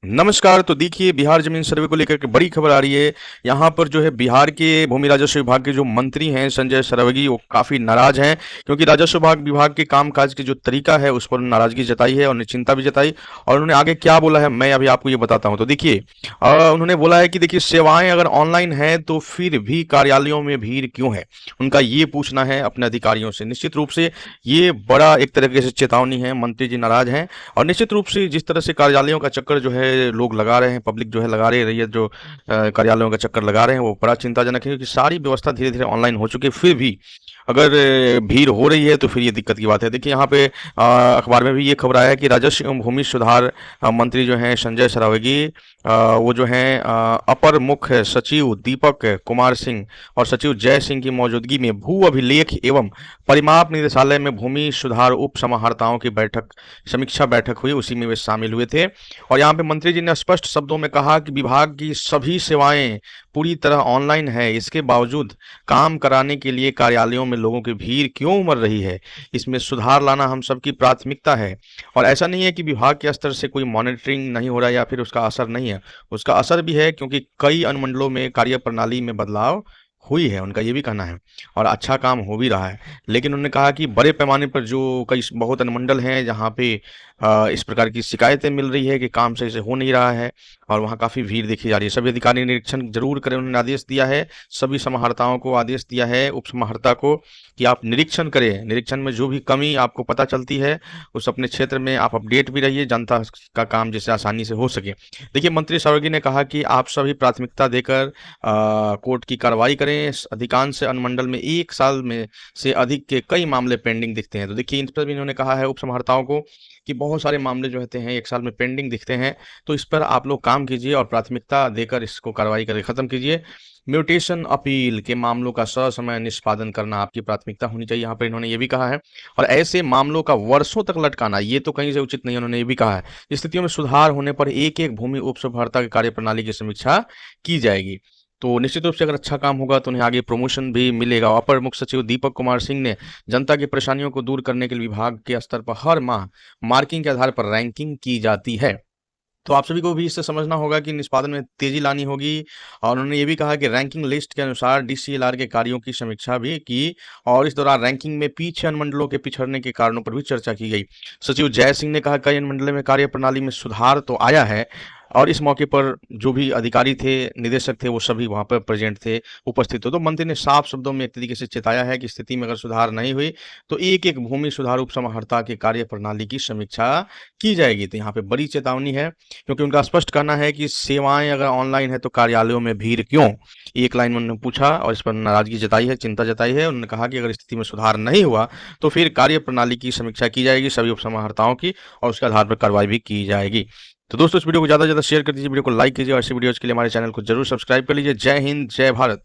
नमस्कार। तो देखिए, बिहार ज़मीन सर्वे को लेकर के बड़ी खबर आ रही है। यहाँ पर जो है बिहार के भूमि राजस्व विभाग के जो मंत्री हैं संजय सरावगी, वो काफ़ी नाराज़ हैं, क्योंकि राजस्व विभाग के कामकाज के जो तरीका है उस पर नाराज़गी जताई है और चिंता भी जताई। और उन्होंने आगे क्या बोला है मैं अभी आपको ये बताता हूँ। तो देखिए, उन्होंने बोला है कि देखिए, सेवाएं अगर ऑनलाइन हैं तो फिर भी कार्यालयों में भीड़ क्यों है? उनका ये पूछना है अपने अधिकारियों से। निश्चित रूप से ये बड़ा एक तरीके से चेतावनी है, मंत्री जी नाराज़ हैं। और निश्चित रूप से जिस तरह से कार्यालयों का चक्कर जो है लोग लगा रहे हैं, पब्लिक जो है लगा रही है, जो कार्यालयों का चक्कर लगा रहे हैं, वो बड़ा चिंताजनक है, क्योंकि सारी व्यवस्था धीरे धीरे ऑनलाइन हो चुकी है। फिर भी अगर भीड़ हो रही है तो फिर ये दिक्कत की बात है। देखिए, यहाँ पे अखबार में भी ये खबर आया है कि राजस्व एवं भूमि सुधार मंत्री जो हैं संजय सरावगी, वो जो हैं अपर मुख्य सचिव दीपक कुमार सिंह और सचिव जय सिंह की मौजूदगी में भू अभिलेख एवं परिमाप निदेशालय में भूमि सुधार उप समाहर्ताओं की समीक्षा बैठक हुई, उसी में वे शामिल हुए थे। और यहाँ पे मंत्री जी ने स्पष्ट शब्दों में कहा कि विभाग की सभी सेवाएं पूरी तरह ऑनलाइन है, इसके बावजूद काम कराने के लिए कार्यालयों में लोगों की भीड़ क्यों उमड़ रही है? इसमें सुधार लाना हम सबकी प्राथमिकता है। और ऐसा नहीं है कि विभाग के स्तर से कोई मॉनिटरिंग नहीं हो रहा है या फिर उसका असर नहीं है, उसका असर भी है, क्योंकि कई अनुमंडलों में कार्य प्रणाली में बदलाव हुई है, उनका ये भी कहना है, और अच्छा काम हो भी रहा है। लेकिन उन्होंने कहा कि बड़े पैमाने पर जो कई बहुत अनुमंडल हैं जहाँ पे इस प्रकार की शिकायतें मिल रही है कि काम सही से हो नहीं रहा है और वहाँ काफ़ी भीड़ देखी जा रही है। सभी अधिकारी निरीक्षण जरूर करें, उन्होंने आदेश दिया है, सभी समाहर्ताओं को आदेश दिया है, उप समाहर्ता को, कि आप निरीक्षण करें। निरीक्षण में जो भी कमी आपको पता चलती है उस अपने क्षेत्र में आप अपडेट भी रहिए, जनता का काम जैसे आसानी से हो सके। देखिए, मंत्री सावगी ने कहा कि आप सभी प्राथमिकता देकर कोर्ट की कार्रवाई करें। अधिकांश अनुमंडल में 1 साल में से अधिक के कई मामले पेंडिंग दिखते हैं। तो देखिए, इन पर भी इन्होंने कहा है उपसमाहर्ताओं को कि बहुत सारे मामले जो होते हैं 1 साल में पेंडिंग दिखते हैं, तो इस पर आप लोग काम कीजिए और प्राथमिकता देकर इसको कार्रवाई करके ख़त्म कीजिए। म्यूटेशन अपील के मामलों का ससमय निष्पादन करना आपकी प्राथमिकता होनी चाहिए, यहाँ पर इन्होंने ये भी कहा है। और ऐसे मामलों का वर्षों तक लटकाना ये तो कहीं से उचित नहीं है, उन्होंने ये भी कहा है। स्थितियों में सुधार होने पर एक-एक भूमि उपसभार्ता की कार्यप्रणाली की समीक्षा की जाएगी। तो निश्चित रूप से अगर अच्छा काम होगा तो उन्हें आगे प्रमोशन भी मिलेगा। अपर मुख्य सचिव दीपक कुमार सिंह ने जनता की परेशानियों को दूर करने के लिए विभाग के स्तर पर हर माह मार्किंग के आधार पर रैंकिंग की जाती है। तो आप सभी को भी इससे समझना होगा कि निष्पादन में तेजी लानी होगी। और उन्होंने ये भी कहा कि रैंकिंग लिस्ट के अनुसार डीसीएलआर के कार्यों की समीक्षा भी की और इस दौरान रैंकिंग में पीछे अनुमंडलों के पिछड़ने के कारणों पर भी चर्चा की गई। सचिव जय सिंह ने कहा, कई अनुमंडलों में कार्य प्रणाली में सुधार तो आया है। और इस मौके पर जो भी अधिकारी थे, निदेशक थे, वो सभी वहां पर प्रेजेंट थे, उपस्थित थे। तो मंत्री ने साफ शब्दों में एक तरीके से चेताया है कि स्थिति में अगर सुधार नहीं हुई तो एक-एक भूमि सुधार उप समाहर्ता की कार्य प्रणाली की समीक्षा की जाएगी। तो यहाँ पे बड़ी चेतावनी है, क्योंकि उनका स्पष्ट कहना है कि सेवाएं अगर ऑनलाइन है तो कार्यालयों में भीड़ क्यों? एक लाइन में उन्होंने पूछा और इस पर नाराजगी जताई है, चिंता जताई है। उन्होंने कहा कि अगर स्थिति में सुधार नहीं हुआ तो फिर कार्य प्रणाली की समीक्षा की जाएगी सभी उप समाहर्ताओं की, और उसके आधार पर कार्रवाई भी की जाएगी। तो दोस्तों, इस वीडियो को ज़्यादा से ज़्यादा शेयर कर दीजिए, वीडियो को लाइक कीजिए और ऐसे वीडियोज़ के लिए हमारे चैनल को जरूर सब्सक्राइब कर लीजिए। जय हिंद, जय भारत।